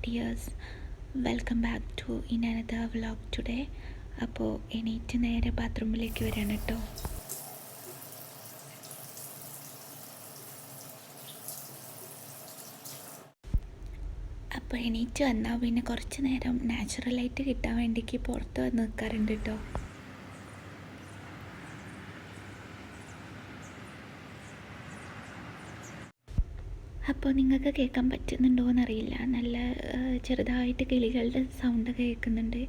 Dears, welcome back to in another vlog today. അപ്പോൾ എണീറ്റ് നേരെ ബാത്റൂമിലേക്ക് വരാണ് കേട്ടോ. അപ്പോൾ എണീറ്റ് വന്നാൽ പിന്നെ കുറച്ച് നേരം നാച്ചുറലായിട്ട് കിട്ടാൻ വേണ്ടിക്ക് പുറത്ത് വന്ന് നിൽക്കാറുണ്ട് കേട്ടോ. അപ്പോൾ നിങ്ങൾക്ക് കേൾക്കാൻ പറ്റുന്നുണ്ടോ എന്നറിയില്ല, നല്ല ചെറുതായിട്ട് കിളികളുടെ സൗണ്ട് കേൾക്കുന്നുണ്ട്.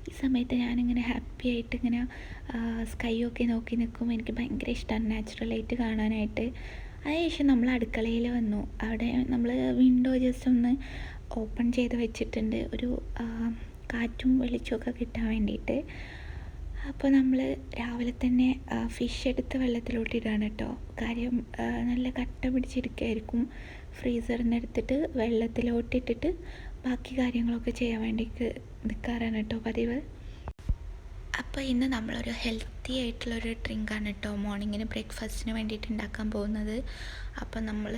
ഈ സമയത്ത് ഞാനിങ്ങനെ ഹാപ്പി ആയിട്ട് ഇങ്ങനെ സ്കൈയൊക്കെ നോക്കി നിൽക്കും. എനിക്ക് ഭയങ്കര ഇഷ്ടമാണ് നാച്ചുറലായിട്ട് കാണാനായിട്ട്. അതിനുശേഷം നമ്മൾ അടുക്കളയിൽ വന്നു. അവിടെ നമ്മൾ വിൻഡോ ജസ്റ്റ് ഒന്ന് ഓപ്പൺ ചെയ്ത് വെച്ചിട്ടുണ്ട്, ഒരു കാറ്റും വെളിച്ചമൊക്കെ കിട്ടാൻ വേണ്ടിയിട്ട്. അപ്പോൾ നമ്മൾ രാവിലെ തന്നെ ഫിഷ് എടുത്ത് വെള്ളത്തിലോട്ട് ഇടുകയാണ് കേട്ടോ. കാര്യം നല്ല കട്ട പിടിച്ചിരിക്കുകയായിരിക്കും. ഫ്രീസറിൽ നിന്ന് എടുത്തിട്ട് വെള്ളത്തിലോട്ടിട്ടിട്ട് ബാക്കി കാര്യങ്ങളൊക്കെ ചെയ്യാൻ വേണ്ടി നിൽക്കാറാണ് കേട്ടോ പതിവ്. അപ്പോൾ ഇന്ന് നമ്മളൊരു ഹെൽത്തി ആയിട്ടുള്ളൊരു ഡ്രിങ്കാണ് കേട്ടോ മോർണിംഗിന് ബ്രേക്ക്ഫാസ്റ്റിന് വേണ്ടിയിട്ട് ഉണ്ടാക്കാൻ പോകുന്നത്. അപ്പോൾ നമ്മൾ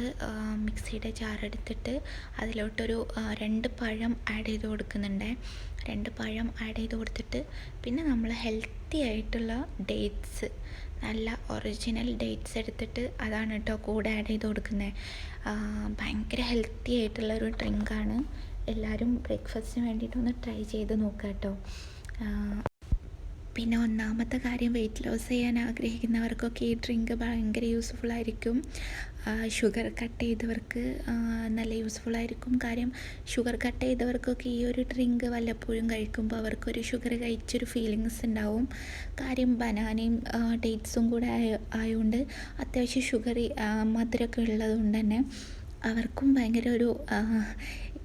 മിക്സിയുടെ ജാറെടുത്തിട്ട് അതിലോട്ടൊരു 2 പഴം ആഡ് ചെയ്ത് കൊടുക്കുന്നുണ്ട്. 2 പഴം ആഡ് ചെയ്ത് കൊടുത്തിട്ട് പിന്നെ നമ്മൾ ഹെൽത്തി ആയിട്ടുള്ള ഡേറ്റ്സ്, നല്ല ഒറിജിനൽ ഡേറ്റ്സ് എടുത്തിട്ട് അതാണ് കേട്ടോ കൂടെ ആഡ് ചെയ്ത് കൊടുക്കുന്നത്. ഭയങ്കര ഹെൽത്തി ആയിട്ടുള്ളൊരു ഡ്രിങ്കാണ്. എല്ലാവരും ബ്രേക്ക്ഫാസ്റ്റിന് വേണ്ടിയിട്ടൊന്ന് ട്രൈ ചെയ്ത് നോക്കുക കേട്ടോ. പിന്നെ ഒന്നാമത്തെ കാര്യം, വെയിറ്റ് ലോസ് ചെയ്യാൻ ആഗ്രഹിക്കുന്നവർക്കൊക്കെ ഈ ഡ്രിങ്ക് ഭയങ്കര യൂസ്ഫുള്ളായിരിക്കും. ഷുഗർ കട്ട് ചെയ്തവർക്ക് നല്ല യൂസ്ഫുള്ളായിരിക്കും. കാര്യം ഷുഗർ കട്ട് ചെയ്തവർക്കൊക്കെ ഈ ഒരു ഡ്രിങ്ക് വല്ലപ്പോഴും കഴിക്കുമ്പോൾ അവർക്കൊരു ഷുഗർ കഴിച്ചൊരു ഫീലിങ്സ് ഉണ്ടാവും. കാര്യം ബനാനയും ഡേറ്റ്സും കൂടെ ആയതുകൊണ്ട് അത്യാവശ്യം ഷുഗർ മധുരമൊക്കെ ഉള്ളതുകൊണ്ട് തന്നെ അവർക്കും ഭയങ്കര ഒരു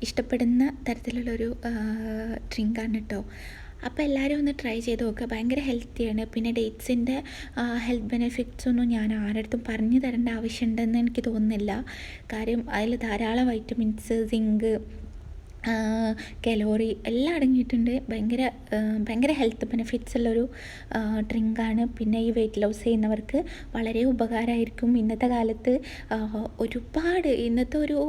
ഇഷ്ടപ്പെടുന്ന തരത്തിലുള്ളൊരു ഡ്രിങ്കാണ് കേട്ടോ. അപ്പോൾ എല്ലാവരും ഒന്ന് ട്രൈ ചെയ്ത് നോക്കുക. ഭയങ്കര ഹെൽത്തിയാണ്. പിന്നെ ഡേറ്റ്സിൻ്റെ ഹെൽത്ത് ബെനിഫിറ്റ്സ് ഒന്നും ഞാൻ ആരടുത്തും പറഞ്ഞു തരേണ്ട ആവശ്യമുണ്ടെന്ന് എനിക്ക് തോന്നുന്നില്ല. കാര്യം അതിൽ ധാരാളം വൈറ്റമിൻസ്, സിങ്ക്, കലോറി എല്ലാം അടങ്ങിയിട്ടുണ്ട്. ഭയങ്കര ഹെൽത്ത് ബെനിഫിറ്റ്സ് ഉള്ളൊരു ഡ്രിങ്കാണ്. പിന്നെ ഈ വെയിറ്റ് ലോസ് ചെയ്യുന്നവർക്ക് വളരെ ഉപകാരമായിരിക്കും. ഇന്നത്തെ കാലത്ത് ഇന്നത്തെ ഒരു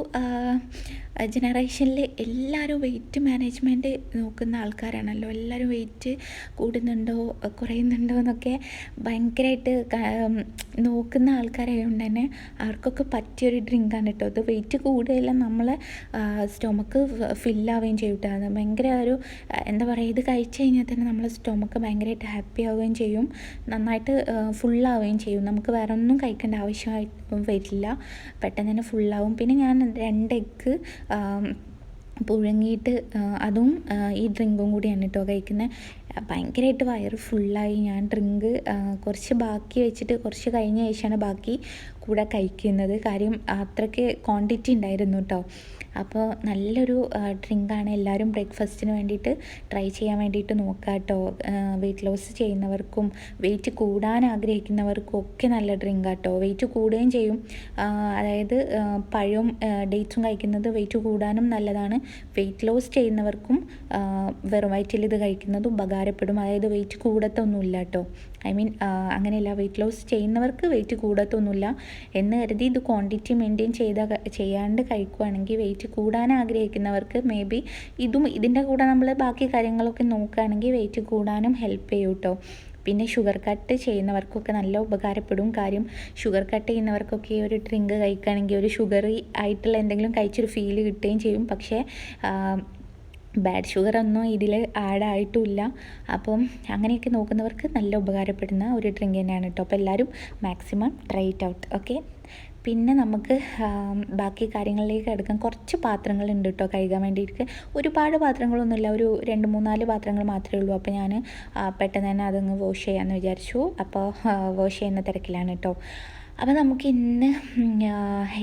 ജനറേഷനിൽ എല്ലാവരും വെയിറ്റ് മാനേജ്മെൻറ്റ് നോക്കുന്ന ആൾക്കാരാണല്ലോ. എല്ലാവരും വെയിറ്റ് കൂടുന്നുണ്ടോ കുറയുന്നുണ്ടോ എന്നൊക്കെ ഭയങ്കരമായിട്ട് നോക്കുന്ന ആൾക്കാരായതുകൊണ്ട് തന്നെ അവർക്കൊക്കെ പറ്റിയൊരു ഡ്രിങ്കാണ് കേട്ടോ. അത് വെയിറ്റ് കൂടുകയല്ല, നമ്മളെ സ്റ്റൊമക്ക് ഫില്ലാവുകയും ചെയ്യും കേട്ടോ. ഭയങ്കര ഒരു എന്താ പറയുക, ഇത് കഴിച്ച് കഴിഞ്ഞാൽ തന്നെ നമ്മളെ സ്റ്റൊമക്ക് ഭയങ്കരമായിട്ട് ഹാപ്പി ആവുകയും ചെയ്യും, നന്നായിട്ട് ഫുള്ളാവുകയും ചെയ്യും. നമുക്ക് വേറെ ഒന്നും കഴിക്കേണ്ട ആവശ്യമായി വരില്ല, പെട്ടെന്ന് തന്നെ ഫുള്ളാവും. പിന്നെ ഞാൻ 2 എഗ്ഗ് പുഴുങ്ങിയിട്ട് അതും ഈ ഡ്രിങ്കും കൂടിയാണ് കേട്ടോ കഴിക്കുന്നത്. ഭയങ്കരമായിട്ട് വയറ് ഫുള്ളായി. ഞാൻ ഡ്രിങ്ക് കുറച്ച് ബാക്കി വെച്ചിട്ട് കുറച്ച് കഴിഞ്ഞ ശേഷമാണ് ബാക്കി കൂടെ കഴിക്കുന്നത്. കാര്യം അത്രയ്ക്ക് ക്വാണ്ടിറ്റി ഉണ്ടായിരുന്നു കേട്ടോ. അപ്പോൾ നല്ലൊരു ഡ്രിങ്കാണ്. എല്ലാവരും ബ്രേക്ക്ഫാസ്റ്റിന് വേണ്ടിയിട്ട് ട്രൈ ചെയ്യാൻ വേണ്ടിയിട്ട് നോക്കുക കേട്ടോ. വെയിറ്റ് ലോസ് ചെയ്യുന്നവർക്കും വെയിറ്റ് കൂടാൻ ആഗ്രഹിക്കുന്നവർക്കും ഒക്കെ നല്ല ഡ്രിങ്ക് കേട്ടോ. വെയിറ്റ് കൂടുകയും ചെയ്യും. അതായത് പഴവും ഡേറ്റ്സും കഴിക്കുന്നത് വെയിറ്റ് കൂടാനും നല്ലതാണ്. വെയിറ്റ് ലോസ് ചെയ്യുന്നവർക്കും വെറും വയറ്റിൽ ഇത് കഴിക്കുന്നത് ഉപകാരപ്പെടും. അതായത് വെയിറ്റ് കൂടത്തൊന്നുമില്ല കേട്ടോ. അങ്ങനെയല്ല, വെയിറ്റ് ലോസ് ചെയ്യുന്നവർക്ക് വെയിറ്റ് കൂടത്തൊന്നുമില്ല എന്ന് കരുതി ഇത് ക്വാണ്ടിറ്റി മെയിൻറ്റെയിൻ ചെയ്യാണ്ട് കഴിക്കുകയാണെങ്കിൽ വെയിറ്റ് കൂടാൻ ആഗ്രഹിക്കുന്നവർക്ക് മേ ബി ഇതിൻ്റെ കൂടെ നമ്മൾ ബാക്കി കാര്യങ്ങളൊക്കെ നോക്കുകയാണെങ്കിൽ വെയിറ്റ് കൂടാനും ഹെൽപ്പ് ചെയ്യും കേട്ടോ. പിന്നെ ഷുഗർ കട്ട് ചെയ്യുന്നവർക്കൊക്കെ നല്ല ഉപകാരപ്പെടും. കാര്യം ഷുഗർ കട്ട് ചെയ്യുന്നവർക്കൊക്കെ ഈ ഒരു ഡ്രിങ്ക് കഴിക്കുകയാണെങ്കിൽ ഒരു ഷുഗറി ആയിട്ടുള്ള എന്തെങ്കിലും കഴിച്ചൊരു ഫീല് കിട്ടുകയും ചെയ്യും. പക്ഷേ ബാഡ് ഷുഗർ ഒന്നും ഇതിൽ ആഡ് ആയിട്ടുമില്ല. അപ്പം അങ്ങനെയൊക്കെ നോക്കുന്നവർക്ക് നല്ല ഉപകാരപ്പെടുന്ന ഒരു ഡ്രിങ്ക് തന്നെയാണ് കേട്ടോ. അപ്പോൾ എല്ലാവരും maximum try it out. Okay, പിന്നെ നമുക്ക് ബാക്കി കാര്യങ്ങളിലേക്ക് എടുക്കാം. കുറച്ച് പാത്രങ്ങളുണ്ട് കേട്ടോ കഴുകാൻ വേണ്ടിയിട്ട്. ഒരുപാട് പാത്രങ്ങളൊന്നുമില്ല, ഒരു 2-3-4 പാത്രങ്ങൾ മാത്രമേ ഉള്ളൂ. അപ്പോൾ ഞാൻ പെട്ടെന്ന് തന്നെ അതങ്ങ് വാഷ് ചെയ്യാമെന്ന് വിചാരിച്ചു. അപ്പോൾ വാഷ് ചെയ്യുന്ന തിരക്കിലാണ് കേട്ടോ. അപ്പോൾ നമുക്ക് ഇന്ന്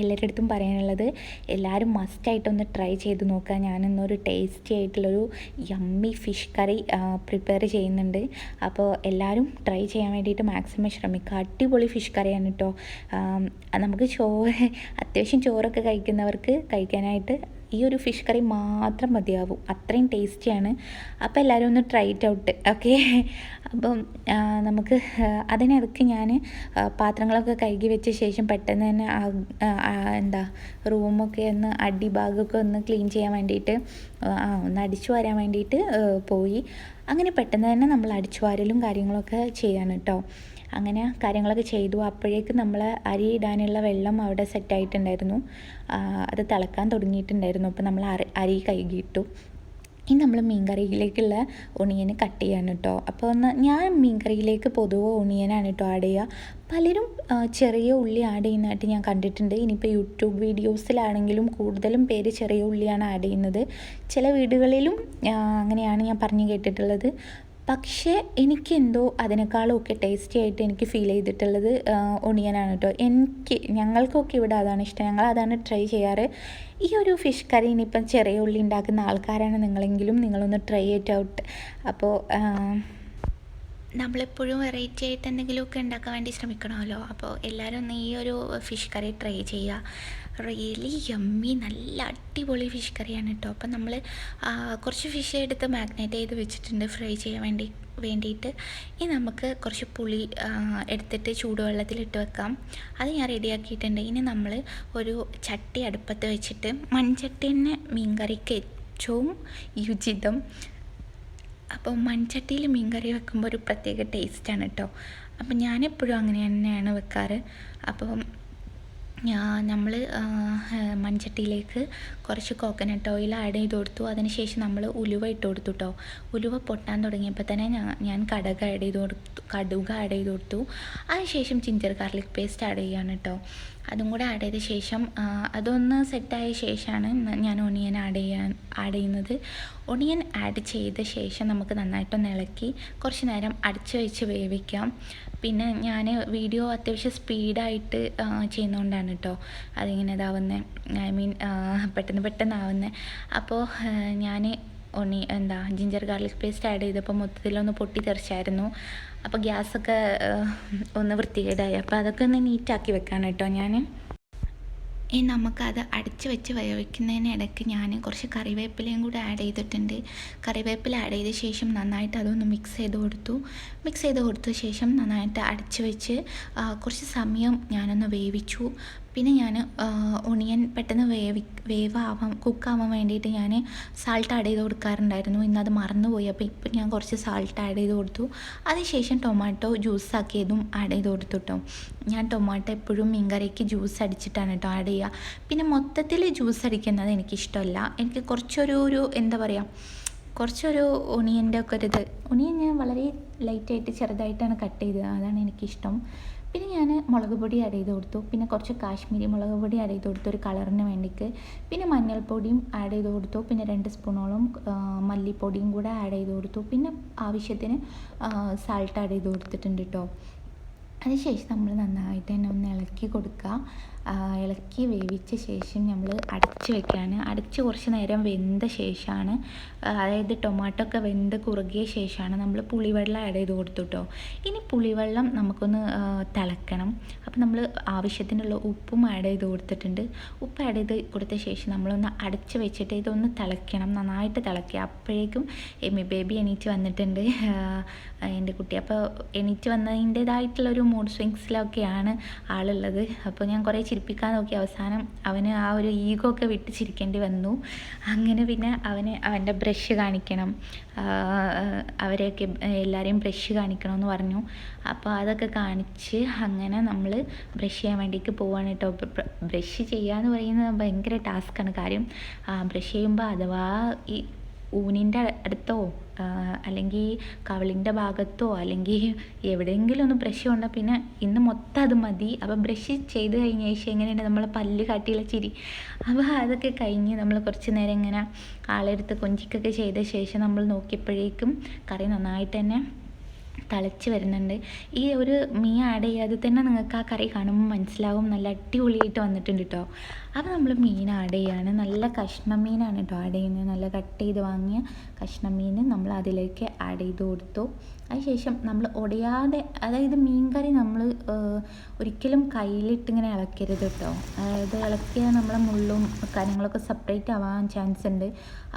എല്ലാവരുടെ അടുത്തും പറയാനുള്ളത്, എല്ലാവരും മസ്റ്റായിട്ടൊന്ന് ട്രൈ ചെയ്ത് നോക്കുക. ഞാനിന്നൊരു ടേസ്റ്റി ആയിട്ടുള്ളൊരു യമ്മി ഫിഷ് കറി പ്രിപ്പയർ ചെയ്യുന്നുണ്ട്. അപ്പോൾ എല്ലാവരും ട്രൈ ചെയ്യാൻ വേണ്ടിയിട്ട് മാക്സിമം ശ്രമിക്കുക. അടിപൊളി ഫിഷ് കറിയാണ് കേട്ടോ. നമുക്ക് അത്യാവശ്യം ചോറൊക്കെ കഴിക്കുന്നവർക്ക് കഴിക്കാനായിട്ട് ഈ ഒരു ഫിഷ് കറി മാത്രം മതിയാവും, അത്രയും ടേസ്റ്റിയാണ്. അപ്പോൾ എല്ലാവരും ഒന്ന് ട്രൈ ഇറ്റ് ഔട്ട്, ഓക്കെ. അപ്പം നമുക്ക് അതിനിടയ്ക്ക് ഞാൻ പാത്രങ്ങളൊക്കെ കഴുകി വെച്ച ശേഷം പെട്ടെന്ന് തന്നെ എന്താ റൂമൊക്കെ ഒന്ന് അടിഭാഗമൊക്കെ ഒന്ന് ക്ലീൻ ചെയ്യാൻ വേണ്ടിയിട്ട് ഒന്ന് അടിച്ചു വാരാൻ വേണ്ടിയിട്ട് പോയി. അങ്ങനെ പെട്ടെന്ന് തന്നെ നമ്മൾ അടിച്ചു വാരലും കാര്യങ്ങളൊക്കെ ചെയ്യാൻ കേട്ടോ. അങ്ങനെ കാര്യങ്ങളൊക്കെ ചെയ്തു. അപ്പോഴേക്ക് നമ്മൾ അരി ഇടാനുള്ള വെള്ളം അവിടെ സെറ്റായിട്ടുണ്ടായിരുന്നു, അത് തിളക്കാൻ തുടങ്ങിയിട്ടുണ്ടായിരുന്നു. അപ്പോൾ നമ്മൾ അരി കഴുകിയിട്ടു. ഇനി നമ്മൾ മീൻ കറിയിലേക്കുള്ള ഒണിയൻ കട്ട് ചെയ്യാൻ കേട്ടോ. അപ്പോൾ ഞാൻ മീൻ കറിയിലേക്ക് പൊതുവെ ഒണിയനാണ് കേട്ടോ ആഡ് ചെയ്യുക. പലരും ചെറിയ ഉള്ളി ആഡ് ചെയ്യുന്നതായിട്ട് ഞാൻ കണ്ടിട്ടുണ്ട്. ഇനിയിപ്പോൾ യൂട്യൂബ് വീഡിയോസിലാണെങ്കിലും കൂടുതലും പേര് ചെറിയ ഉള്ളിയാണ് ആഡ് ചെയ്യുന്നത്. ചില വീടുകളിലും അങ്ങനെയാണ് ഞാൻ പറഞ്ഞു കേട്ടിട്ടുള്ളത്. പക്ഷേ എനിക്കെന്തോ അതിനേക്കാളും ഒക്കെ ടേസ്റ്റി ആയിട്ട് എനിക്ക് ഫീൽ ചെയ്തിട്ടുള്ളത് ഒണിയനാണ് കേട്ടോ. ഞങ്ങൾക്കൊക്കെ ഇവിടെ അതാണ് ഇഷ്ടം, ഞങ്ങളതാണ് ട്രൈ ചെയ്യാറ്. ഈ ഒരു ഫിഷ് കറി ഇനിയിപ്പം ചെറിയ ഉള്ളി ഉണ്ടാക്കുന്ന ആൾക്കാരാണ് നിങ്ങളെങ്കിലും നിങ്ങളൊന്ന് ട്രൈ ഇറ്റ് ഔട്ട്. അപ്പോൾ നമ്മളെപ്പോഴും വെറൈറ്റി ആയിട്ട് എന്തെങ്കിലുമൊക്കെ ഉണ്ടാക്കാൻ വേണ്ടി ശ്രമിക്കണമല്ലോ. അപ്പോൾ എല്ലാവരും ഒന്ന് ഈ ഒരു ഫിഷ് കറി ട്രൈ ചെയ്യുക. റിയലി യമ്മി, നല്ല അടിപൊളി ഫിഷ് കറിയാണ് കേട്ടോ. അപ്പം നമ്മൾ കുറച്ച് ഫിഷ് എടുത്ത് മാഗ്നേറ്റ് ചെയ്ത് വെച്ചിട്ടുണ്ട് ഫ്രൈ ചെയ്യാൻ വേണ്ടിയിട്ട്. ഇനി നമുക്ക് കുറച്ച് പുളി എടുത്തിട്ട് ചൂടുവെള്ളത്തിലിട്ട് വെക്കാം. അത് ഞാൻ റെഡിയാക്കിയിട്ടുണ്ട്. ഇനി നമ്മൾ ഒരു ചട്ടി അടുപ്പത്ത് വെച്ചിട്ട്, മൺചട്ടി തന്നെ മീൻ കറിക്ക് ഏറ്റവും യുചിതം. അപ്പോൾ മൺചട്ടിയിൽ മീൻ കറി വെക്കുമ്പോൾ ഒരു പ്രത്യേക ടേസ്റ്റാണ് കേട്ടോ. അപ്പം ഞാനെപ്പോഴും അങ്ങനെ തന്നെയാണ് വെക്കാറ്. അപ്പം നമ്മൾ മൺചട്ടിയിലേക്ക് കുറച്ച് കോക്കനട്ട് ഓയിൽ ആഡ് ചെയ്ത് കൊടുത്തു. അതിനുശേഷം നമ്മൾ ഉലുവ ഇട്ട് കൊടുത്തു കേട്ടോ. ഉലുവ പൊട്ടാൻ തുടങ്ങിയപ്പോൾ തന്നെ ഞാൻ കടുക് ആഡ് ചെയ്ത് കൊടുത്തു. അതിനുശേഷം ജിഞ്ചർ ഗാർലിക് പേസ്റ്റ് ആഡ് ചെയ്യുകയാണ് കേട്ടോ. അതും കൂടെ ആഡ് ചെയ്ത ശേഷം അതൊന്ന് സെറ്റായ ശേഷമാണ് ഞാൻ ഒണിയൻ ആഡ് ചെയ്യുന്നത്. ഒണിയൻ ആഡ് ചെയ്ത ശേഷം നമുക്ക് നന്നായിട്ടൊന്ന് ഇളക്കി കുറച്ച് നേരം അടച്ച് വെച്ച് വേവിക്കാം. പിന്നെ ഞാൻ വീഡിയോ അത്യാവശ്യം സ്പീഡായിട്ട് ചെയ്യുന്നതുകൊണ്ടാണ് കേട്ടോ അതിങ്ങനെ ഇതാവുന്നത്, പെട്ടെന്നാവുന്നത്. അപ്പോൾ ഞാൻ ജിഞ്ചർ ഗാർലിക് പേസ്റ്റ് ആഡ് ചെയ്തപ്പോൾ മൊത്തത്തിലൊന്ന് പൊട്ടിത്തെറിച്ചായിരുന്നു. അപ്പോൾ ഗ്യാസൊക്കെ ഒന്ന് വൃത്തികേടായി. അപ്പോൾ അതൊക്കെ ഒന്ന് നീറ്റാക്കി വെക്കാണ് കേട്ടോ ഞാൻ. ഇനി നമുക്കത് അടച്ച് വെച്ച് വേവിക്കുന്നതിനിടയ്ക്ക് ഞാൻ കുറച്ച് കറിവേപ്പിലയും കൂടി ആഡ് ചെയ്തിട്ടുണ്ട്. കറിവേപ്പില ആഡ് ചെയ്ത ശേഷം നന്നായിട്ട് അതൊന്ന് മിക്സ് ചെയ്ത് കൊടുത്ത ശേഷം നന്നായിട്ട് അടച്ച് വെച്ച് കുറച്ച് സമയം ഞാനൊന്ന് വേവിച്ചു. പിന്നെ ഞാൻ ഒണിയൻ പെട്ടെന്ന് കുക്കാവാൻ വേണ്ടിയിട്ട് ഞാൻ സാൾട്ട് ആഡ് ചെയ്ത് കൊടുക്കാറുണ്ടായിരുന്നു. ഇന്നത് മറന്നുപോയി. അപ്പോൾ ഇപ്പം ഞാൻ കുറച്ച് സാൾട്ട് ആഡ് ചെയ്ത് കൊടുത്തു. അതിനുശേഷം ടൊമാറ്റോ ജ്യൂസ് ആക്കിയതും ആഡ് ചെയ്ത് കൊടുത്തു കേട്ടോ. ഞാൻ ടൊമാറ്റോ എപ്പോഴും മീൻ കറിക്ക് ജ്യൂസ് അടിച്ചിട്ടാണ് കേട്ടോ ആഡ് ചെയ്യുക. പിന്നെ മൊത്തത്തിൽ ജ്യൂസ് അടിക്കുന്നത് എനിക്കിഷ്ടമല്ല. എനിക്ക് കുറച്ചൊരു എന്താ പറയുക, കുറച്ചൊരു ഒണിയൻ്റെ ഒക്കെ ഒണിയൻ ഞാൻ വളരെ ലൈറ്റായിട്ട് ചെറുതായിട്ടാണ് കട്ട് ചെയ്തത്, അതാണ് എനിക്കിഷ്ടം. പിന്നെ ഞാൻ മുളക് പൊടി ആഡ് ചെയ്ത് കൊടുത്തു. പിന്നെ കുറച്ച് കാശ്മീരി മുളക് പൊടി ആഡ് ചെയ്ത് കൊടുത്തു ഒരു കളറിന് വേണ്ടിയിട്ട്. പിന്നെ മഞ്ഞൾപ്പൊടിയും ആഡ് ചെയ്ത് കൊടുത്തു. പിന്നെ 2 സ്പൂണോളം മല്ലിപ്പൊടിയും കൂടെ ആഡ് ചെയ്ത് കൊടുത്തു. പിന്നെ ആവശ്യത്തിന് സാൾട്ട് ആഡ് ചെയ്ത് കൊടുത്തിട്ടുണ്ട് കേട്ടോ. അതിനുശേഷം നമ്മൾ നന്നായിട്ട് തന്നെ ഒന്ന് ഇളക്കി കൊടുക്കുക. ഇളക്കി വേവിച്ച ശേഷം നമ്മൾ അടച്ച് വെക്കുകയാണ്. അടച്ച് കുറച്ച് നേരം വെന്ത ശേഷമാണ്, അതായത് ടൊമാറ്റോ ഒക്കെ വെന്ത് കുറുകിയ ശേഷമാണ് നമ്മൾ പുളിവെള്ളം ആഡ് ചെയ്ത് കൊടുത്തു കേട്ടോ. ഇനി പുളിവെള്ളം നമുക്കൊന്ന് തിളക്കണം. അപ്പോൾ നമ്മൾ ആവശ്യത്തിനുള്ള ഉപ്പും ആഡ് ചെയ്ത് കൊടുത്തിട്ടുണ്ട്. ഉപ്പ് ആഡ് ചെയ്ത് കൊടുത്ത ശേഷം നമ്മളൊന്ന് അടച്ച് വെച്ചിട്ട് ഇതൊന്ന് തിളയ്ക്കണം, നന്നായിട്ട് തിളയ്ക്കുക. അപ്പോഴേക്കും എമ്മി ബേബി എണീറ്റ് വന്നിട്ടുണ്ട്, എൻ്റെ കുട്ടി. അപ്പോൾ എണീറ്റ് വന്നതിൻ്റേതായിട്ടുള്ളൊരു മൂഡ് സ്വിങ്സിലൊക്കെയാണ് ആളുള്ളത്. അപ്പോൾ ഞാൻ കുറേ ചിരിപ്പിക്കാൻ നോക്കി. അവസാനം അവന് ആ ഒരു ഈഗോ ഒക്കെ വിട്ട് ചിരിക്കേണ്ടി വന്നു. അങ്ങനെ പിന്നെ അവൻ്റെ ബ്രഷ് കാണിക്കണം, അവരെയൊക്കെ എല്ലാവരെയും ബ്രഷ് കാണിക്കണമെന്ന് പറഞ്ഞു. അപ്പോൾ അതൊക്കെ കാണിച്ച് അങ്ങനെ നമ്മൾ ബ്രഷ് ചെയ്യാൻ വേണ്ടിയിട്ട് പോവാണ് കേട്ടോ. ബ്രഷ് ചെയ്യുക എന്ന് പറയുന്നത് ഭയങ്കര ടാസ്ക്കാണ്. കാര്യം ബ്രഷ് ചെയ്യുമ്പോൾ അഥവാ ഈ ഊനിൻ്റെ അടുത്തോ അല്ലെങ്കിൽ കവിളിൻ്റെ ഭാഗത്തോ അല്ലെങ്കിൽ എവിടെയെങ്കിലും ഒന്ന് ബ്രഷ് കൊണ്ടാൽ പിന്നെ ഇന്ന് മൊത്തം അത് മതി. അപ്പോൾ ബ്രഷ് ചെയ്ത് കഴിഞ്ഞ ശേഷം എങ്ങനെയുണ്ട് നമ്മളെ പല്ല് കാട്ടിയുള്ള ചിരി. അപ്പോൾ അതൊക്കെ കഴിഞ്ഞ് നമ്മൾ കുറച്ച് നേരം ഇങ്ങനെ ആളെടുത്ത് കൊഞ്ചിക്കൊക്കെ ചെയ്ത ശേഷം നമ്മൾ നോക്കിയപ്പോഴേക്കും കറി നന്നായിട്ട് തന്നെ തിളച്ച് വരുന്നുണ്ട്. ഈ ഒരു മീൻ ആഡ് ചെയ്യാതെ തന്നെ നിങ്ങൾക്ക് ആ കറി കാണുമ്പോൾ മനസ്സിലാവും നല്ല അടിപൊളിയായിട്ട് വന്നിട്ടുണ്ട് കേട്ടോ. അപ്പോൾ നമ്മൾ മീൻ ആഡ് ചെയ്യാണ്. നല്ല കഷ്ണം മീനാണ് കേട്ടോ ആഡ് ചെയ്യുന്നത്. നല്ല കട്ട് ചെയ്ത് വാങ്ങിയ കഷ്ണം മീൻ നമ്മൾ അതിലേക്ക് ആഡ് ചെയ്ത് കൊടുത്തു. അതിനുശേഷം നമ്മൾ ഒടിയാതെ, അതായത് മീൻകറി നമ്മൾ ഒരിക്കലും കയ്യിലിട്ട് ഇങ്ങനെ ഇളക്കരുത് കേട്ടോ. അതായത് ഇളക്കിയാൽ നമ്മളെ മുള്ളും കാര്യങ്ങളൊക്കെ സെപ്പറേറ്റ് ആവാൻ ചാൻസ് ഉണ്ട്.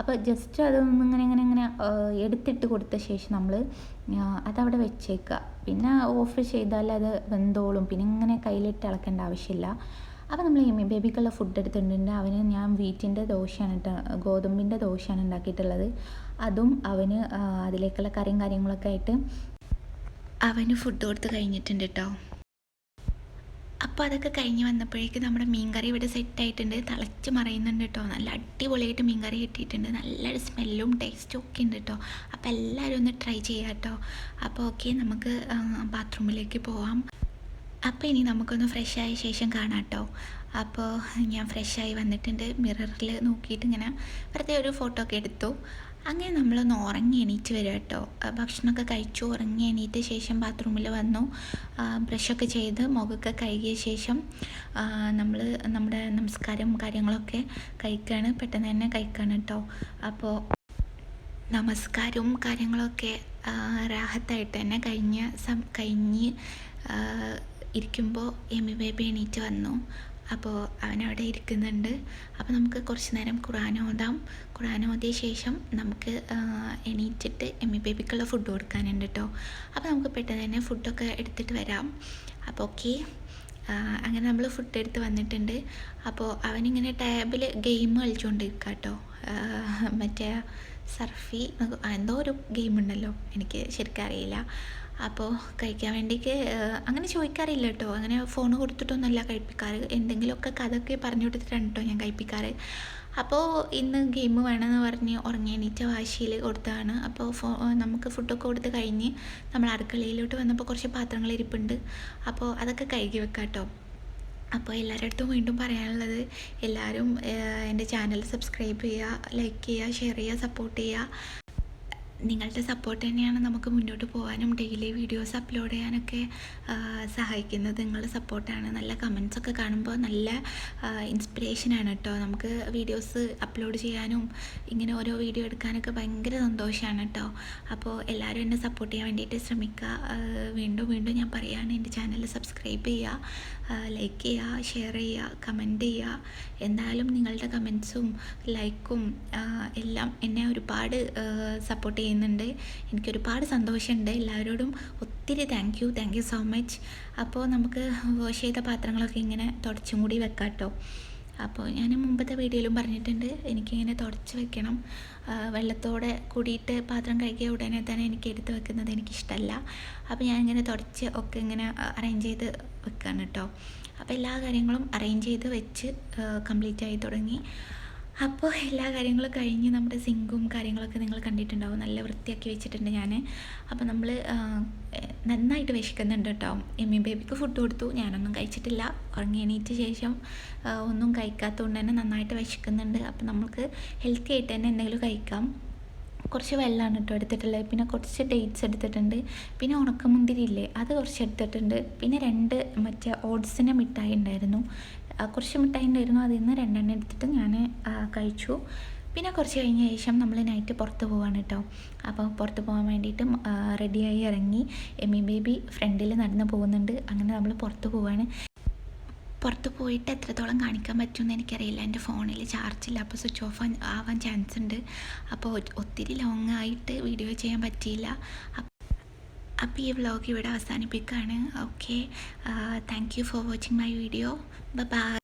അപ്പോൾ ജസ്റ്റ് അതൊന്നും ഇങ്ങനെ എടുത്തിട്ട് കൊടുത്ത ശേഷം നമ്മൾ അതവിടെ വെച്ചേക്കുക. പിന്നെ ഓഫ് ചെയ്താൽ അത് വെന്തോളും. പിന്നെ ഇങ്ങനെ കയ്യിലിട്ട് ഇളക്കേണ്ട ആവശ്യമില്ല. അപ്പോൾ നമ്മൾ എമ്മി ബേബിക്കുള്ള ഫുഡ് എടുത്തിട്ടുണ്ട്. അവന് ഞാൻ വീറ്റിൻ്റെ ദോശയാണ് ഗോതമ്പിൻ്റെ ദോശയാണ് ഉണ്ടാക്കിയിട്ടുള്ളത്. അതും അവന് അതിലേക്കുള്ള കറിയും കാര്യങ്ങളൊക്കെ ആയിട്ട് അവന് ഫുഡ് കൊടുത്ത് കഴിഞ്ഞിട്ടുണ്ട് കേട്ടോ. അപ്പോൾ അതൊക്കെ കഴിഞ്ഞ് വന്നപ്പോഴേക്ക് നമ്മുടെ മീൻകറി ഇവിടെ സെറ്റായിട്ടുണ്ട്. തിളച്ച് മറയുന്നുണ്ട് കേട്ടോ. നല്ല അടിപൊളിയായിട്ട് മീൻകറി കിട്ടിയിട്ടുണ്ട്. നല്ലൊരു സ്മെല്ലും ടേസ്റ്റും ഒക്കെ ഉണ്ട് കേട്ടോ. അപ്പോൾ എല്ലാവരും ഒന്ന് ട്രൈ ചെയ്യാം കേട്ടോ. അപ്പോൾ ഓക്കെ, നമുക്ക് ബാത്റൂമിലേക്ക് പോവാം. അപ്പോൾ ഇനി നമുക്കൊന്ന് ഫ്രഷ് ആയ ശേഷം കാണാം കേട്ടോ. അപ്പോൾ ഞാൻ ഫ്രഷായി വന്നിട്ടുണ്ട്. മിററിൽ നോക്കിയിട്ട് ഇങ്ങനെ വെറുതെ ഒരു ഫോട്ടോ ഒക്കെ എടുത്തു. അങ്ങനെ നമ്മളൊന്ന് ഉറങ്ങി എണീറ്റ് വരിക കേട്ടോ. ഭക്ഷണമൊക്കെ കഴിച്ചു ഉറങ്ങി എണീറ്റ ശേഷം ബാത്റൂമിൽ വന്നു. ബ്രഷൊക്കെ ചെയ്ത് മുഖമൊക്കെ കഴുകിയ ശേഷം നമ്മൾ നമ്മുടെ നമസ്കാരം കാര്യങ്ങളൊക്കെ കഴിക്കുകയാണ്. പെട്ടെന്ന് തന്നെ കഴിക്കുകയാണ് കേട്ടോ. അപ്പോൾ നമസ്കാരവും കാര്യങ്ങളൊക്കെ റാഹത്തായിട്ട് തന്നെ കഴിഞ്ഞ് ഇരിക്കുമ്പോൾ എമ്മി ബേബി എണീറ്റ് വന്നു. അപ്പോൾ അവനവിടെ ഇരിക്കുന്നുണ്ട്. അപ്പോൾ നമുക്ക് കുറച്ച് നേരം ഖുർആൻ ഓതാം. ഖുർആൻ ഓതിയ ശേഷം നമുക്ക് എണീറ്റിട്ട് എമ്മി ബേബിക്കുള്ള ഫുഡ് കൊടുക്കാനുണ്ട് കേട്ടോ. അപ്പോൾ നമുക്ക് പെട്ടെന്ന് തന്നെ ഫുഡൊക്കെ എടുത്തിട്ട് വരാം. അപ്പോൾ ഓക്കെ, അങ്ങനെ നമ്മൾ ഫുഡ് എടുത്ത് വന്നിട്ടുണ്ട്. അപ്പോൾ അവനിങ്ങനെ ടാബിൽ ഗെയിം കളിച്ചുകൊണ്ടിരിക്കുക കേട്ടോ. മറ്റേ സർഫി എന്തോ ഒരു ഗെയിം ഉണ്ടല്ലോ, എനിക്ക് ശരിക്കും അറിയില്ല. അപ്പോൾ കഴിക്കാൻ വേണ്ടിക്ക് അങ്ങനെ ചോദിക്കാറില്ല കേട്ടോ. അങ്ങനെ ഫോൺ കൊടുത്തിട്ടൊന്നുമല്ല കഴിപ്പിക്കാറ്. എന്തെങ്കിലുമൊക്കെ കഥയൊക്കെ പറഞ്ഞു കൊടുത്തിട്ടാണ് കേട്ടോ ഞാൻ കഴിപ്പിക്കാറ്. അപ്പോൾ ഇന്ന് ഗെയിം വേണമെന്ന് പറഞ്ഞ് ഉറങ്ങി എണീറ്റ വാശിയിൽ കൊടുത്തതാണ്. അപ്പോൾ നമുക്ക് ഫുഡൊക്കെ കൊടുത്ത് കഴിഞ്ഞ് നമ്മൾ അടുക്കളയിലോട്ട് വന്നപ്പോൾ കുറച്ച് പാത്രങ്ങൾ ഇരിപ്പുണ്ട്. അപ്പോൾ അതൊക്കെ കഴുകി വെക്കാം കേട്ടോ. അപ്പോൾ എല്ലാവരുടെ അടുത്തും വീണ്ടും പറയാനുള്ളത്, എല്ലാവരും എൻ്റെ ചാനൽ സബ്സ്ക്രൈബ് ചെയ്യുക, ലൈക്ക് ചെയ്യുക, ഷെയർ ചെയ്യുക, സപ്പോർട്ട് ചെയ്യുക. നിങ്ങളുടെ സപ്പോർട്ട് തന്നെയാണ് നമുക്ക് മുന്നോട്ട് പോകാനും ഡെയിലി വീഡിയോസ് അപ്ലോഡ് ചെയ്യാനൊക്കെ സഹായിക്കുന്നത്. നിങ്ങളുടെ സപ്പോർട്ടാണ്. നല്ല കമൻസൊക്കെ കാണുമ്പോൾ നല്ല ഇൻസ്പിറേഷനാണ് കേട്ടോ. നമുക്ക് വീഡിയോസ് അപ്ലോഡ് ചെയ്യാനും ഇങ്ങനെ ഓരോ വീഡിയോ എടുക്കാനൊക്കെ ഭയങ്കര സന്തോഷമാണ് കേട്ടോ. അപ്പോൾ എല്ലാവരും എന്നെ സപ്പോർട്ട് ചെയ്യാൻ വേണ്ടിയിട്ട് ശ്രമിക്കുക. വീണ്ടും വീണ്ടും ഞാൻ പറയുകയാണ്, എൻ്റെ ചാനൽ സബ്സ്ക്രൈബ് ചെയ്യുക, ലൈക്ക് ചെയ്യുക, ഷെയർ ചെയ്യുക, കമൻറ്റ് ചെയ്യുക. എന്തായാലും നിങ്ങളുടെ കമൻസും ലൈക്കും എല്ലാം എന്നെ ഒരുപാട് സപ്പോർട്ട് ചെയ്യുന്നുണ്ട്. എനിക്കൊരുപാട് സന്തോഷമുണ്ട്. എല്ലാവരോടും ഒത്തിരി താങ്ക് യു സോ മച്ച്. അപ്പോൾ നമുക്ക് വാഷ് ചെയ്ത പാത്രങ്ങളൊക്കെ ഇങ്ങനെ തുടച്ചും കൂടി വെക്കാം കേട്ടോ. അപ്പോൾ ഞാൻ മുമ്പത്തെ വീഡിയോയിലും പറഞ്ഞിട്ടുണ്ട്, എനിക്കിങ്ങനെ തുടച്ച് വെക്കണം. വെള്ളത്തോടെ കൂടിയിട്ട് പാത്രം കഴുകിയ ഉടനെ തന്നെ എനിക്ക് എടുത്ത് വെക്കുന്നത് എനിക്കിഷ്ടമല്ല. അപ്പോൾ ഞാനിങ്ങനെ തുടച്ച് ഒക്കെ ഇങ്ങനെ അറേഞ്ച് ചെയ്ത് വെക്കുകയാണ് കേട്ടോ. അപ്പോൾ എല്ലാ കാര്യങ്ങളും അറേഞ്ച് ചെയ്ത് വെച്ച് കംപ്ലീറ്റ് ആയി തുടങ്ങി. അപ്പോൾ എല്ലാ കാര്യങ്ങളും കഴിഞ്ഞ് നമ്മുടെ സിങ്കും കാര്യങ്ങളൊക്കെ നിങ്ങൾ കണ്ടിട്ടുണ്ടാവും. നല്ല വൃത്തിയാക്കി വെച്ചിട്ടുണ്ട് ഞാൻ. അപ്പോൾ നമ്മൾ നന്നായിട്ട് വിശക്കുന്നുണ്ട് കേട്ടോ. എമ്മി ബേബിക്ക് ഫുഡ് കൊടുത്തു, ഞാനൊന്നും കഴിച്ചിട്ടില്ല. ഉറങ്ങി എണീറ്റ ശേഷം ഒന്നും കഴിക്കാത്തതുകൊണ്ട് തന്നെ നന്നായിട്ട് വിശക്കുന്നുണ്ട്. അപ്പോൾ നമുക്ക് ഹെൽത്തി ആയിട്ട് തന്നെ എന്തെങ്കിലും കഴിക്കാം. കുറച്ച് വെള്ളമാണ് കേട്ടോ എടുത്തിട്ടുള്ളത്. പിന്നെ കുറച്ച് ഡേറ്റ്സ് എടുത്തിട്ടുണ്ട്. പിന്നെ ഉണക്കമുന്തിരി ഇല്ലേ, അത് കുറച്ച് എടുത്തിട്ടുണ്ട്. പിന്നെ 2 മറ്റേ ഓട്സിൻ്റെ മിഠായി ഉണ്ടായിരുന്നു. കുറച്ച് മിഠായി ഉണ്ടായിരുന്നു. അതിൽ നിന്ന് 2 എടുത്തിട്ട് ഞാൻ കഴിച്ചു. പിന്നെ കുറച്ച് കഴിഞ്ഞ ശേഷം നമ്മൾ നൈറ്റ് പുറത്ത് പോവാണ് കേട്ടോ. അപ്പോൾ പുറത്ത് പോകാൻ വേണ്ടിയിട്ട് റെഡിയായി ഇറങ്ങി. എമ്മി ബേബി ഫ്രണ്ടിൽ നടന്ന് പോകുന്നുണ്ട്. അങ്ങനെ നമ്മൾ പുറത്ത് പോവാണ്. പുറത്ത് പോയിട്ട് എത്രത്തോളം കാണിക്കാൻ പറ്റുമെന്ന് എനിക്കറിയില്ല. എൻ്റെ ഫോണിൽ ചാർജില്ല, അപ്പോൾ സ്വിച്ച് ഓഫ് ആവാൻ ചാൻസ് ഉണ്ട്. അപ്പോൾ ഒത്തിരി ലോങ് ആയിട്ട് വീഡിയോ ചെയ്യാൻ പറ്റിയില്ല. അപ്പോൾ ഈ വ്ളോഗ് ഇവിടെ അവസാനിപ്പിക്കുകയാണ്. Okay, thank you for watching my video. By.